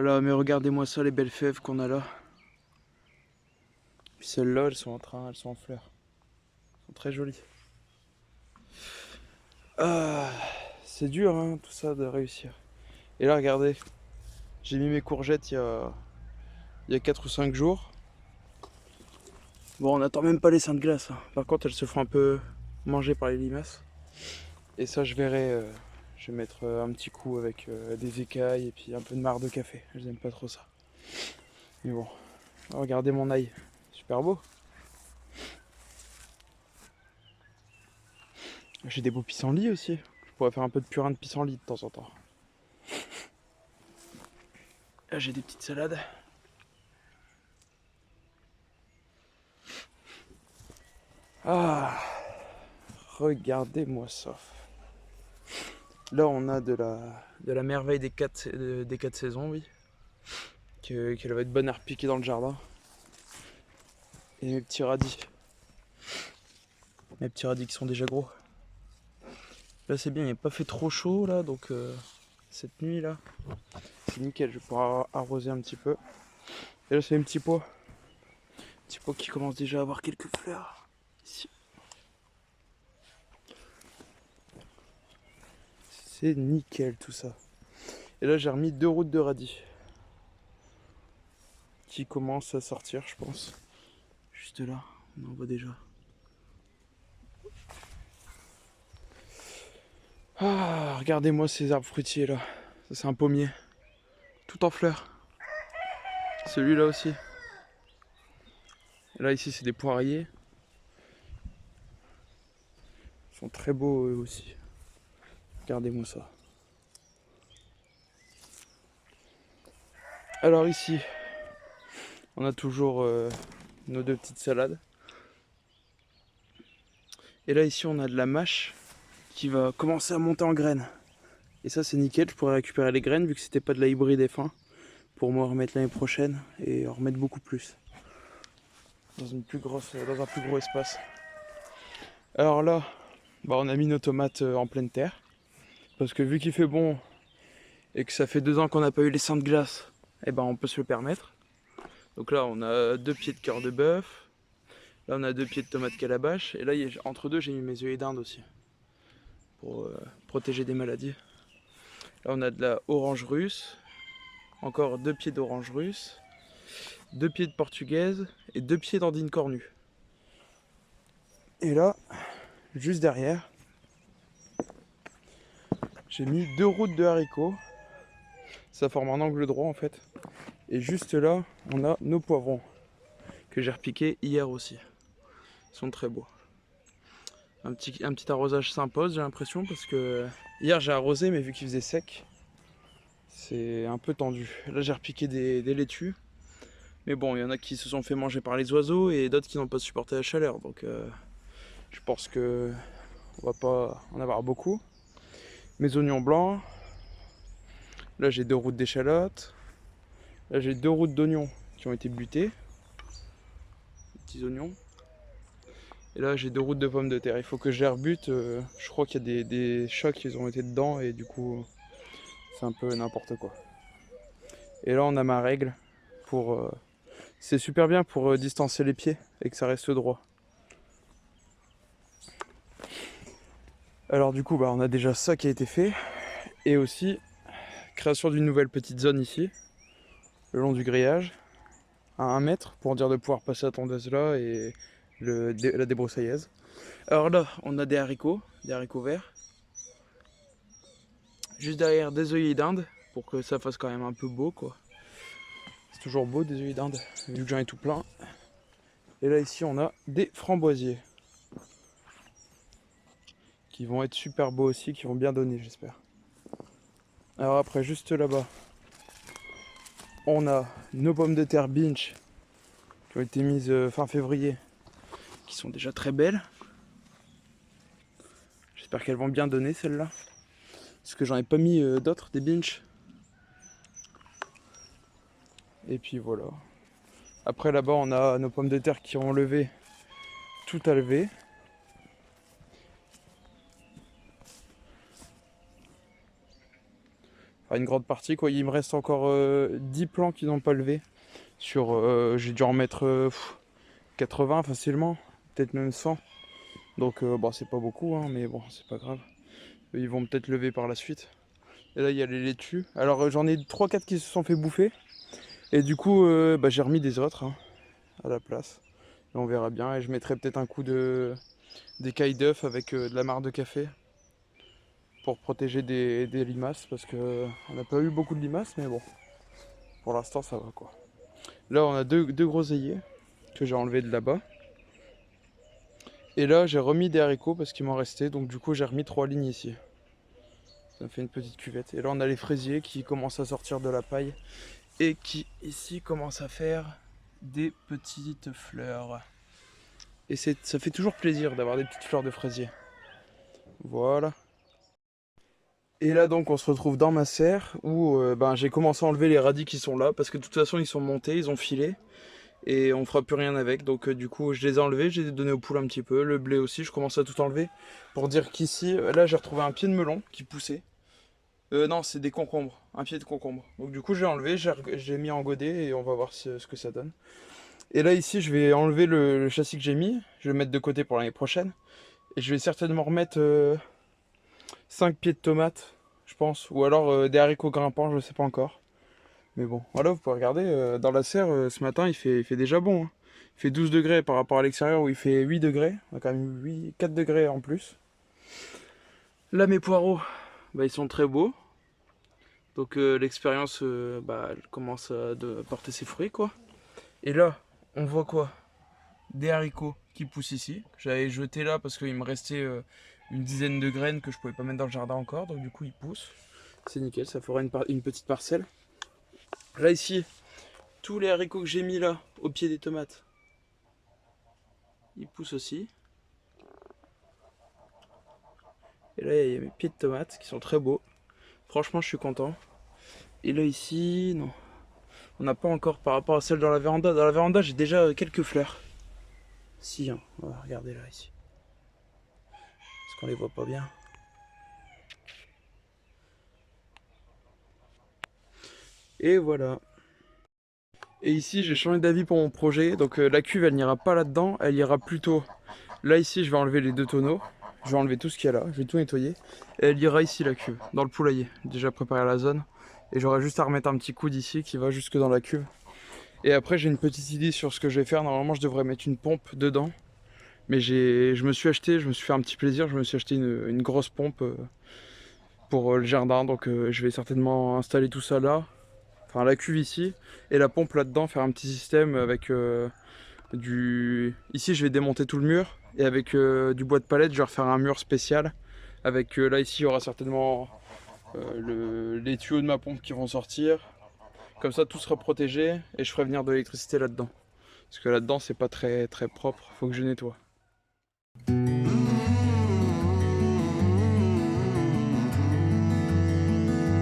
là, mais regardez-moi ça, les belles fèves qu'on a là. Puis celles-là, elles sont en fleurs. Elles sont très jolies. Ah, c'est dur, hein, tout ça, de réussir. Et là, regardez, j'ai mis mes courgettes il y a 4 ou 5 jours. Bon, on n'attend même pas les seins de glace, hein. Par contre, elles se font un peu manger par les limaces. Et ça, je verrai. Je vais mettre un petit coup avec des écailles et puis un peu de marc de café. Je n'aime pas trop ça. Mais bon, regardez mon ail. Super beau. J'ai des beaux pissenlits aussi. Je pourrais faire un peu de purin de pissenlit de temps en temps. Là, j'ai des petites salades. Ah, regardez-moi ça. Là, on a de la merveille des quatre saisons, oui. Qu'elle va être bonne à repiquer dans le jardin. Et mes petits radis. Mes petits radis qui sont déjà gros. Là, c'est bien, il n'a pas fait trop chaud, là, donc cette nuit, là, c'est nickel. Je vais pouvoir arroser un petit peu. Et là, c'est mes petits pois. Petits pois qui commencent déjà à avoir quelques fleurs. Ici. C'est nickel, tout ça. Et là, j'ai remis 2 routes de radis. Qui commencent à sortir, je pense. Juste là, on en voit déjà. Ah, regardez-moi ces arbres fruitiers là. Ça, c'est un pommier. Tout en fleurs. Celui-là aussi. Et là, ici, c'est des poiriers. Ils sont très beaux eux aussi. Regardez-moi ça. Alors ici, on a toujours nos 2 petites salades. Et là, ici, on a de la mâche qui va commencer à monter en graines. Et ça, c'est nickel. Je pourrais récupérer les graines vu que c'était pas de la hybride F1 pour moi remettre l'année prochaine et en remettre beaucoup plus dans un plus gros espace. Alors là, bah, on a mis nos tomates en pleine terre parce que vu qu'il fait bon et que ça fait 2 ans qu'on n'a pas eu les seins de glace, et ben on peut se le permettre. Donc là, on a 2 pieds de cœur de bœuf. Là, on a 2 pieds de tomates calabash. Et là, entre deux, j'ai mis mes œillets d'Inde aussi pour protéger des maladies. Là, on a de la orange russe. Encore 2 pieds d'orange russe. 2 pieds de portugaise et 2 pieds d'andine cornue. Et là, juste derrière, j'ai mis 2 routes de haricots. Ça forme un angle droit en fait. Et juste là, on a nos poivrons que j'ai repiqués hier aussi. Ils sont très beaux. Un petit arrosage s'impose, j'ai l'impression, parce que hier j'ai arrosé, mais vu qu'il faisait sec, c'est un peu tendu. Là, j'ai repiqué des laitues. Mais bon, il y en a qui se sont fait manger par les oiseaux et d'autres qui n'ont pas supporté la chaleur. Donc je pense que on va pas en avoir beaucoup. Mes oignons blancs. Là, j'ai 2 routes d'échalotes. Là, j'ai 2 routes d'oignons qui ont été butés. Des petits oignons. Et là, j'ai 2 routes de pommes de terre. Il faut que je les rebute. Je crois qu'il y a des chats qui ont été dedans et du coup, c'est un peu n'importe quoi. Et là, on a ma règle pour. C'est super bien pour distancer les pieds et que ça reste droit. Alors du coup, bah, on a déjà ça qui a été fait. Et aussi, création d'une nouvelle petite zone ici, le long du grillage, à 1 mètre, pour dire de pouvoir passer la tondeuse là et la débroussailleuse. Alors là, on a des haricots verts. Juste derrière, des œillets d'Inde, pour que ça fasse quand même un peu beau, quoi. C'est toujours beau, des œillets d'Inde, vu que j'en ai tout plein. Et là, ici, on a des framboisiers. Qui vont être super beaux aussi, qui vont bien donner, j'espère. Alors après, juste là-bas, on a nos pommes de terre Binch qui ont été mises fin février, qui sont déjà très belles. J'espère qu'elles vont bien donner celles-là. Parce que j'en ai pas mis d'autres, des Binch. Et puis voilà. Après là-bas, on a nos pommes de terre qui ont levé, tout à lever. Enfin, une grande partie quoi. Il me reste encore 10 plants qui n'ont pas levé. J'ai dû en mettre 80 facilement, peut-être même 100. Donc bon, c'est pas beaucoup, hein, mais bon, c'est pas grave. Ils vont peut-être lever par la suite. Et là, il y a les laitues. Alors j'en ai 3-4 qui se sont fait bouffer. Et du coup, bah, j'ai remis des autres hein, à la place. Et on verra bien. Et je mettrai peut-être un coup d'écailles d'œuf avec de la marc de café pour protéger des limaces. Parce qu'on n'a pas eu beaucoup de limaces, mais bon, pour l'instant, ça va quoi. Là, on a deux groseilliers que j'ai enlevés de là-bas. Et là, j'ai remis des haricots parce qu'il m'en restait. Donc du coup, j'ai remis 3 lignes ici. Ça me fait une petite cuvette. Et là, on a les fraisiers qui commencent à sortir de la paille. Et qui, ici, commencent à faire des petites fleurs. Et ça fait toujours plaisir d'avoir des petites fleurs de fraisier. Voilà. Et là, donc, on se retrouve dans ma serre où ben, j'ai commencé à enlever les radis qui sont là. Parce que de toute façon, ils sont montés, ils ont filé. Et on fera plus rien avec. Donc du coup je les ai enlevés, j'ai donné aux poules un petit peu. Le blé aussi, je commence à tout enlever. Pour dire qu'ici, là j'ai retrouvé un pied de melon qui poussait. Non, c'est des concombres, un pied de concombre. Donc du coup j'ai enlevé, j'ai mis en godet et on va voir ce que ça donne. Et là ici je vais enlever le châssis que j'ai mis, je vais le mettre de côté pour l'année prochaine. Et je vais certainement remettre 5 pieds de tomates, je pense. Ou alors des haricots grimpants, je sais pas encore. Mais bon, voilà, vous pouvez regarder, dans la serre, ce matin, il fait déjà bon. Hein. Il fait 12 degrés par rapport à l'extérieur où il fait 8 degrés. On a quand même 4 degrés en plus. Là, mes poireaux, bah, ils sont très beaux. Donc l'expérience, bah, elle commence à porter ses fruits, quoi. Et là, on voit quoi? Des haricots qui poussent ici. J'avais jeté là parce qu'il me restait une dizaine de graines que je pouvais pas mettre dans le jardin encore. Donc du coup, ils poussent. C'est nickel, ça fera une petite parcelle. Là, ici, tous les haricots que j'ai mis là, au pied des tomates, ils poussent aussi. Et là, il y a mes pieds de tomates qui sont très beaux. Franchement, je suis content. Et là, ici, non. On n'a pas encore par rapport à celle dans la véranda. Dans la véranda, j'ai déjà quelques fleurs. Si, hein. On va regarder là, ici. Parce qu'on les voit pas bien. Et voilà. Et ici, j'ai changé d'avis pour mon projet. Donc la cuve, elle n'ira pas là-dedans. Elle ira plutôt... Là, ici, je vais enlever les 2 tonneaux. Je vais enlever tout ce qu'il y a là. Je vais tout nettoyer. Et elle ira ici, la cuve, dans le poulailler. J'ai déjà préparé la zone. Et j'aurai juste à remettre un petit coude ici qui va jusque dans la cuve. Et après, j'ai une petite idée sur ce que je vais faire. Normalement, je devrais mettre une pompe dedans. Mais je me suis fait un petit plaisir. Je me suis acheté une grosse pompe pour le jardin. Donc je vais certainement installer tout ça là. Enfin, la cuve ici. Et la pompe là-dedans. Faire un petit système avec Ici, je vais démonter tout le mur. Et avec du bois de palette, je vais refaire un mur spécial. Avec là, ici, il y aura certainement les tuyaux de ma pompe qui vont sortir. Comme ça, tout sera protégé et je ferai venir de l'électricité là-dedans. Parce que là-dedans, c'est pas très propre, faut que je nettoie.